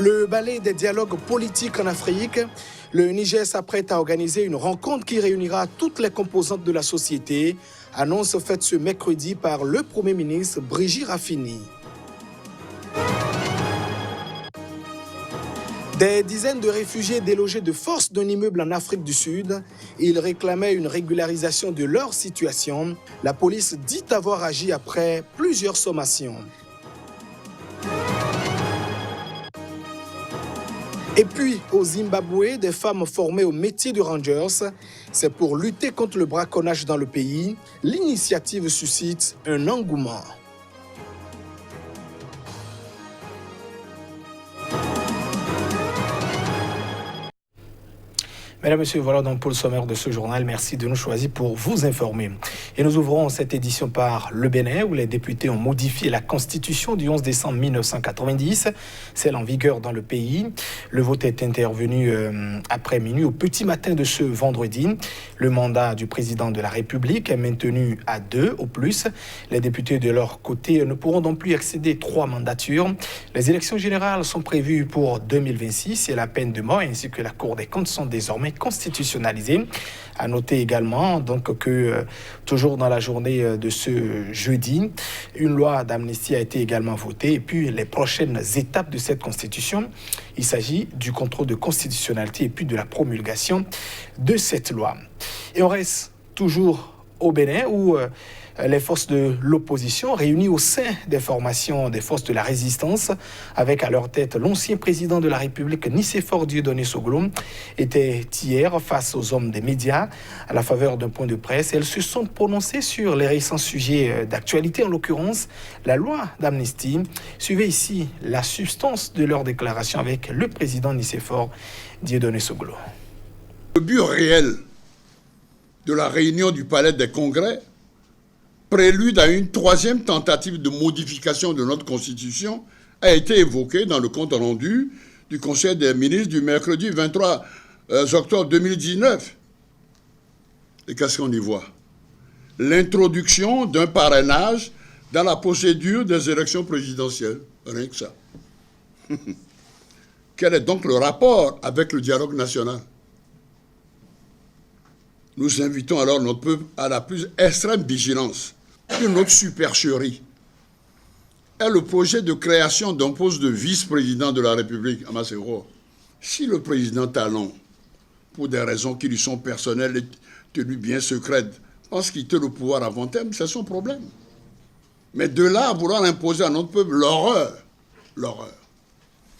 Le balai des dialogues politiques en Afrique, le Niger s'apprête à organiser une rencontre qui réunira toutes les composantes de la société, annonce faite ce mercredi par le Premier ministre Brigitte Raffini. Des dizaines de réfugiés délogés de force d'un immeuble en Afrique du Sud, ils réclamaient une régularisation de leur situation. La police dit avoir agi après plusieurs sommations. Et puis, au Zimbabwe, des femmes formées au métier de Rangers, c'est pour lutter contre le braconnage dans le pays. L'initiative suscite un engouement. Mesdames, Messieurs, voilà donc pour le sommaire de ce journal. Merci de nous choisir pour vous informer. Et nous ouvrons cette édition par le Bénin, où les députés ont modifié la Constitution du 11 décembre 1990, celle en vigueur dans le pays. Le vote est intervenu après minuit, au petit matin de ce vendredi. Le mandat du président de la République est maintenu à 2 au plus. Les députés de leur côté ne pourront donc plus accéder 3 mandatures. Les élections générales sont prévues pour 2026 et la peine de mort ainsi que la Cour des comptes sont désormais constitutionnalisée. À noter également donc que toujours dans la journée de ce jeudi, une loi d'amnistie a été également votée. Et puis les prochaines étapes de cette constitution, il s'agit du contrôle de constitutionnalité et puis de la promulgation de cette loi. Et on reste toujours au Bénin où les forces de l'opposition réunies au sein des formations des forces de la résistance, avec à leur tête l'ancien président de la République, Nicéphore Dieudonné Soglo, étaient hier face aux hommes des médias à la faveur d'un point de presse. Elles se sont prononcées sur les récents sujets d'actualité, en l'occurrence la loi d'amnistie. Suivez ici la substance de leur déclaration avec le président Nicéphore Dieudonné Soglo. Le but réel de la réunion du Palais des Congrès, prélude à une 3e tentative de modification de notre Constitution, a été évoqué dans le compte rendu du Conseil des ministres du mercredi 23 octobre 2019. Et qu'est-ce qu'on y voit? L'introduction d'un parrainage dans la procédure des élections présidentielles. Rien que ça. Quel est donc le rapport avec le dialogue national? Nous invitons alors notre peuple à la plus extrême vigilance. Une autre supercherie est le projet de création d'un poste de vice-président de la République à Masséro. Si le président Talon, pour des raisons qui lui sont personnelles et tenues bien secrètes, pense quitter le pouvoir avant terme, c'est son problème. Mais de là à vouloir imposer à notre peuple l'horreur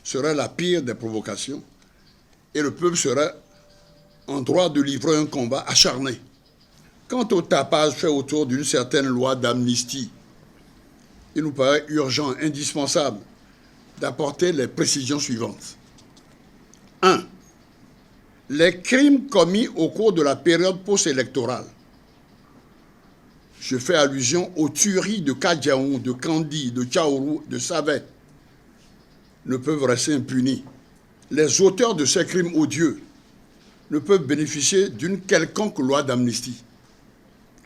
serait la pire des provocations. Et le peuple serait en droit de livrer un combat acharné. Quant au tapage fait autour d'une certaine loi d'amnistie, il nous paraît urgent, indispensable, d'apporter les précisions suivantes. 1. Les crimes commis au cours de la période post-électorale. Je fais allusion aux tueries de Kadiaou, de Kandi, de Tchaourou, de Savet, ne peuvent rester impunis. Les auteurs de ces crimes odieux ne peuvent bénéficier d'une quelconque loi d'amnistie,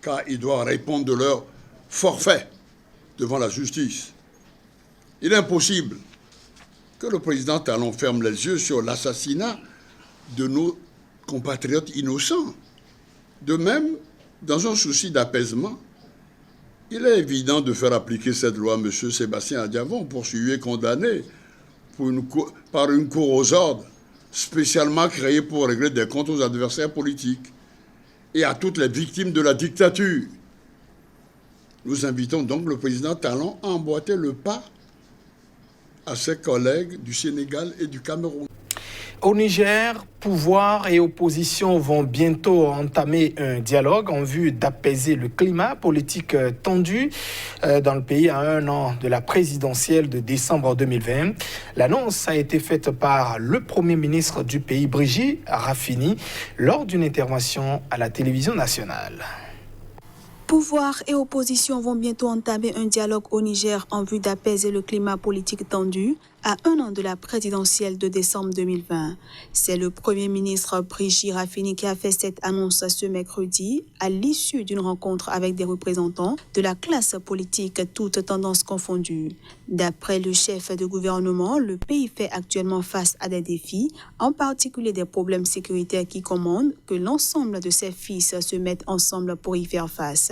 car ils doivent répondre de leur forfait devant la justice. Il est impossible que le président Talon ferme les yeux sur l'assassinat de nos compatriotes innocents. De même, dans un souci d'apaisement, il est évident de faire appliquer cette loi à M. Sébastien Adiavon, poursuivi et condamné par une cour aux ordres, spécialement créée pour régler des comptes aux adversaires politiques et à toutes les victimes de la dictature. Nous invitons donc le président Talon à emboîter le pas à ses collègues du Sénégal et du Cameroun. Au Niger, pouvoir et opposition vont bientôt entamer un dialogue en vue d'apaiser le climat politique tendu dans le pays à 1 an de la présidentielle de décembre 2020. L'annonce a été faite par le Premier ministre du pays, Brigitte Raffini, lors d'une intervention à la télévision nationale. Pouvoir et opposition vont bientôt entamer un dialogue au Niger en vue d'apaiser le climat politique tendu À un an de la présidentielle de décembre 2020, c'est le Premier ministre Brigitte Raffini qui a fait cette annonce ce mercredi à l'issue d'une rencontre avec des représentants de la classe politique, toutes tendances confondues. D'après le chef de gouvernement, le pays fait actuellement face à des défis, en particulier des problèmes sécuritaires qui commandent que l'ensemble de ses fils se mettent ensemble pour y faire face.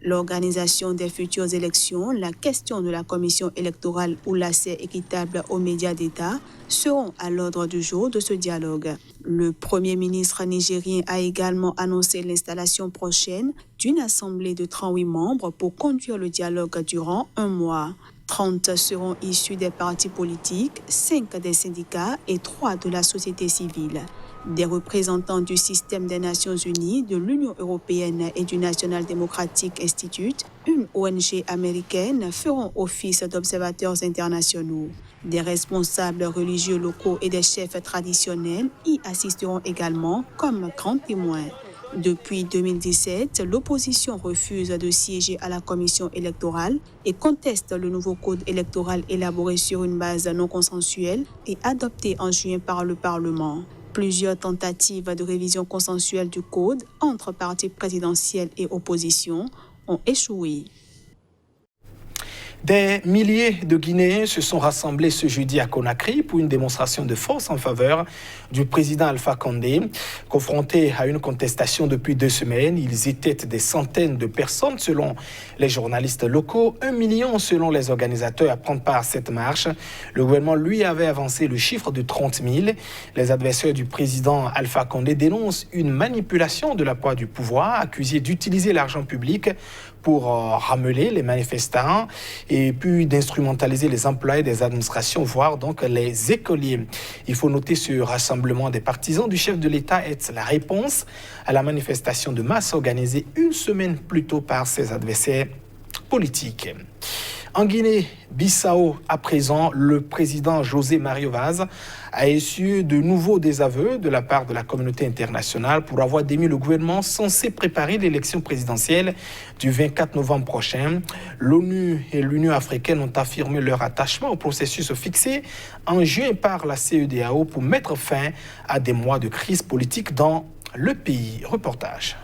L'organisation des futures élections, la question de la commission électorale ou l'accès équitable aux médias d'État seront à l'ordre du jour de ce dialogue. Le Premier ministre nigérien a également annoncé l'installation prochaine d'une assemblée de 38 membres pour conduire le dialogue durant un mois. 30 seront issus des partis politiques, 5 des syndicats et 3 de la société civile. Des représentants du système des Nations Unies, de l'Union européenne et du National Democratic Institute, une ONG américaine, feront office d'observateurs internationaux. Des responsables religieux locaux et des chefs traditionnels y assisteront également comme grands témoins. Depuis 2017, l'opposition refuse de siéger à la commission électorale et conteste le nouveau code électoral élaboré sur une base non consensuelle et adopté en juin par le Parlement. Plusieurs tentatives de révision consensuelle du code entre partis présidentiels et opposition ont échoué. Des milliers de Guinéens se sont rassemblés ce jeudi à Conakry pour une démonstration de force en faveur du président Alpha Condé. Confrontés à une contestation depuis 2 semaines, ils étaient des centaines de personnes selon les journalistes locaux, 1 million selon les organisateurs à prendre part à cette marche. Le gouvernement, lui, avait avancé le chiffre de 30 000. Les adversaires du président Alpha Condé dénoncent une manipulation de l'apport du pouvoir, accusé d'utiliser l'argent public pour rameler les manifestants et puis d'instrumentaliser les employés des administrations, voire donc les écoliers. Il faut noter ce rassemblement des partisans du chef de l'État est la réponse à la manifestation de masse organisée 1 semaine plus tôt par ses adversaires politiques. En Guinée-Bissau, à présent, le président José Mario Vaz a issu de nouveaux désaveux de la part de la communauté internationale pour avoir démis le gouvernement censé préparer l'élection présidentielle du 24 novembre prochain. L'ONU et l'Union africaine ont affirmé leur attachement au processus fixé en juin par la CEDEAO pour mettre fin à des mois de crise politique dans le pays. Reportage.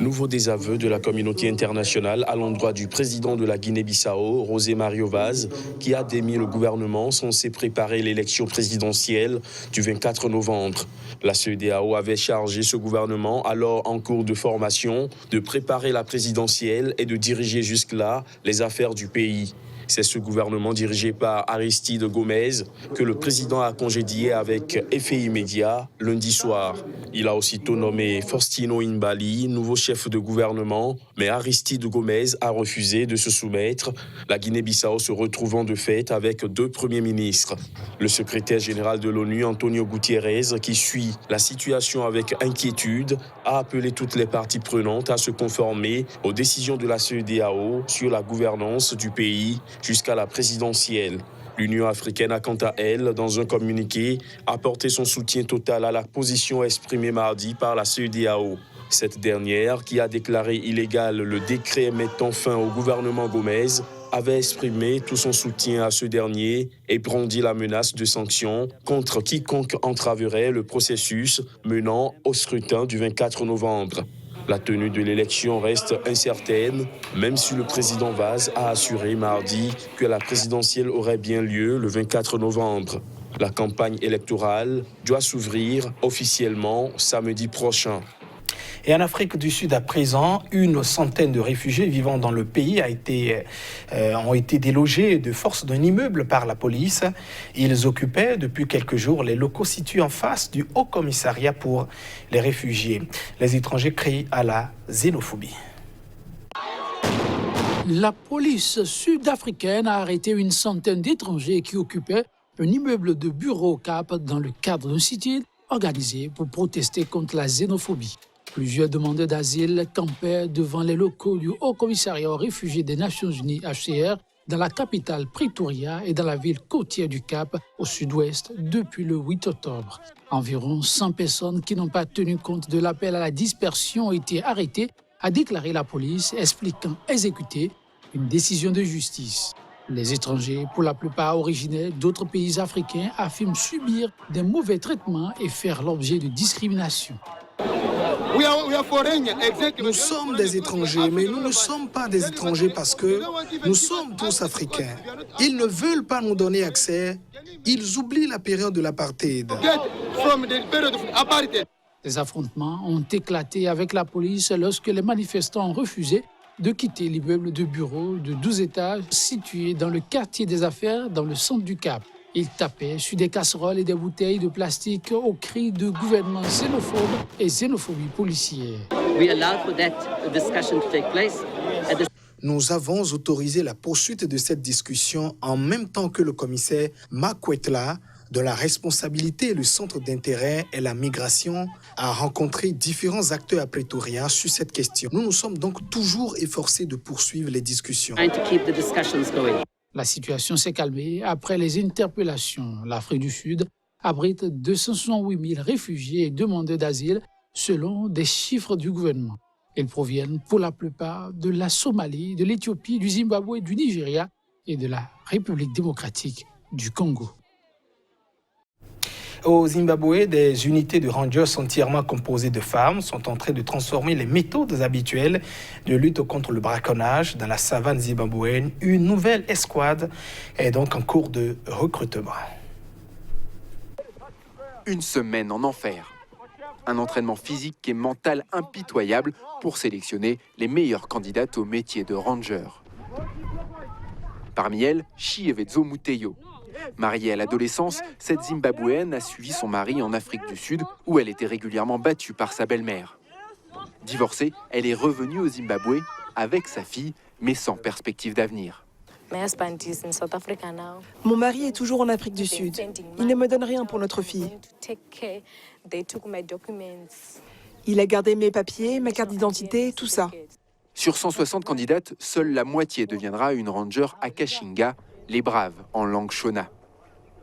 Nouveau désaveu de la communauté internationale à l'endroit du président de la Guinée-Bissau, José Mario Vaz, qui a démis le gouvernement censé préparer l'élection présidentielle du 24 novembre. La CEDEAO avait chargé ce gouvernement, alors en cours de formation, de préparer la présidentielle et de diriger jusque-là les affaires du pays. C'est ce gouvernement dirigé par Aristide Gomez que le président a congédié avec effet immédiat lundi soir. Il a aussitôt nommé Faustino Inbali, nouveau chef de gouvernement, mais Aristide Gomez a refusé de se soumettre, la Guinée-Bissau se retrouvant de fait avec 2 premiers ministres. Le secrétaire général de l'ONU, Antonio Guterres, qui suit la situation avec inquiétude, a appelé toutes les parties prenantes à se conformer aux décisions de la CEDEAO sur la gouvernance du pays jusqu'à la présidentielle. L'Union africaine a quant à elle, dans un communiqué, apporté son soutien total à la position exprimée mardi par la CEDEAO. Cette dernière, qui a déclaré illégal le décret mettant fin au gouvernement Gomez, avait exprimé tout son soutien à ce dernier et brandi la menace de sanctions contre quiconque entraverait le processus menant au scrutin du 24 novembre. La tenue de l'élection reste incertaine, même si le président Vaz a assuré mardi que la présidentielle aurait bien lieu le 24 novembre. La campagne électorale doit s'ouvrir officiellement samedi prochain. Et en Afrique du Sud, à présent, 100 de réfugiés vivant dans le pays ont été délogés de force d'un immeuble par la police. Ils occupaient depuis quelques jours les locaux situés en face du Haut Commissariat pour les réfugiés. Les étrangers crient à la xénophobie. La police sud-africaine a arrêté 100 d'étrangers qui occupaient un immeuble de bureau Cap dans le cadre d'un sit-in organisé pour protester contre la xénophobie. Plusieurs demandeurs d'asile campaient devant les locaux du Haut Commissariat aux réfugiés des Nations Unies, HCR, dans la capitale Pretoria et dans la ville côtière du Cap, au sud-ouest, depuis le 8 octobre. Environ 100 personnes qui n'ont pas tenu compte de l'appel à la dispersion ont été arrêtées, a déclaré la police, expliquant exécuter une décision de justice. Les étrangers, pour la plupart originaires d'autres pays africains, affirment subir des mauvais traitements et faire l'objet de discrimination. Nous sommes des étrangers, mais nous ne sommes pas des étrangers parce que nous sommes tous africains. Ils ne veulent pas nous donner accès. Ils oublient la période de l'apartheid. Des affrontements ont éclaté avec la police lorsque les manifestants ont refusé de quitter l'immeuble de bureaux de 12 étages situé dans le quartier des affaires dans le centre du Cap. Ils tapaient sur des casseroles et des bouteilles de plastique au cri de gouvernement xénophobe et xénophobie policière. Nous avons autorisé la poursuite de cette discussion en même temps que le commissaire Makwetla de la responsabilité et le centre d'intérêt et la migration a rencontré différents acteurs à Pretoria sur cette question. Nous nous sommes donc toujours efforcés de poursuivre les discussions. La situation s'est calmée après les interpellations. L'Afrique du Sud abrite 268 000 réfugiés et demandeurs d'asile selon des chiffres du gouvernement. Ils proviennent pour la plupart de la Somalie, de l'Éthiopie, du Zimbabwe, du Nigeria et de la République démocratique du Congo. Au Zimbabwe, des unités de rangers entièrement composées de femmes sont en train de transformer les méthodes habituelles de lutte contre le braconnage dans la savane zimbabwéenne. Une nouvelle escouade est donc en cours de recrutement. Une semaine en enfer. Un entraînement physique et mental impitoyable pour sélectionner les meilleures candidates au métier de ranger. Parmi elles, Chievedzo Muteyo. Mariée à l'adolescence, cette Zimbabwéenne a suivi son mari en Afrique du Sud, où elle était régulièrement battue par sa belle-mère. Divorcée, elle est revenue au Zimbabwe avec sa fille, mais sans perspective d'avenir. Mon mari est toujours en Afrique du Sud. Il ne me donne rien pour notre fille. Il a gardé mes papiers, ma carte d'identité, tout ça. Sur 160 candidates, seule la moitié deviendra une ranger à Kashinga, les braves en langue shona.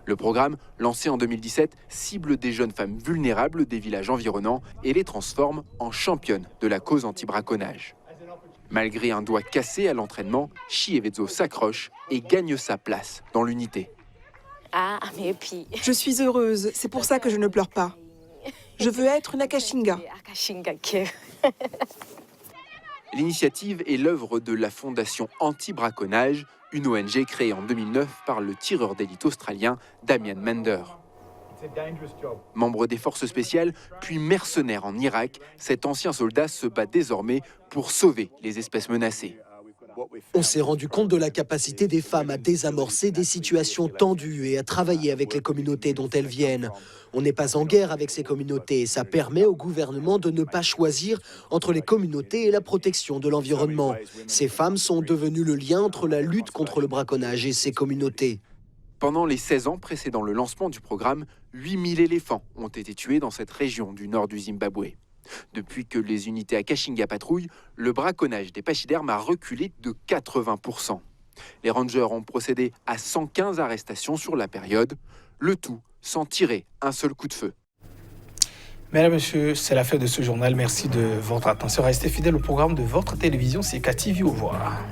Le programme, lancé en 2017, cible des jeunes femmes vulnérables des villages environnants et les transforme en championnes de la cause anti-braconnage. Malgré un doigt cassé à l'entraînement, Chievedzo s'accroche et gagne sa place dans l'unité. Je suis heureuse, c'est pour ça que je ne pleure pas. Je veux être une Akashinga. L'initiative est l'œuvre de la Fondation Anti-Braconnage, une ONG créée en 2009 par le tireur d'élite australien Damien Mender. Membre des forces spéciales, puis mercenaire en Irak, cet ancien soldat se bat désormais pour sauver les espèces menacées. On s'est rendu compte de la capacité des femmes à désamorcer des situations tendues et à travailler avec les communautés dont elles viennent. On n'est pas en guerre avec ces communautés. Ça permet au gouvernement de ne pas choisir entre les communautés et la protection de l'environnement. Ces femmes sont devenues le lien entre la lutte contre le braconnage et ces communautés. Pendant les 16 ans précédant le lancement du programme, 8000 éléphants ont été tués dans cette région du nord du Zimbabwe. Depuis que les unités à Kashinga patrouillent, le braconnage des pachydermes a reculé de 80%. Les rangers ont procédé à 115 arrestations sur la période, le tout sans tirer un seul coup de feu. Mesdames et messieurs, c'est la fin de ce journal. Merci de votre attention. Restez fidèles au programme de votre télévision CK TV. Au revoir.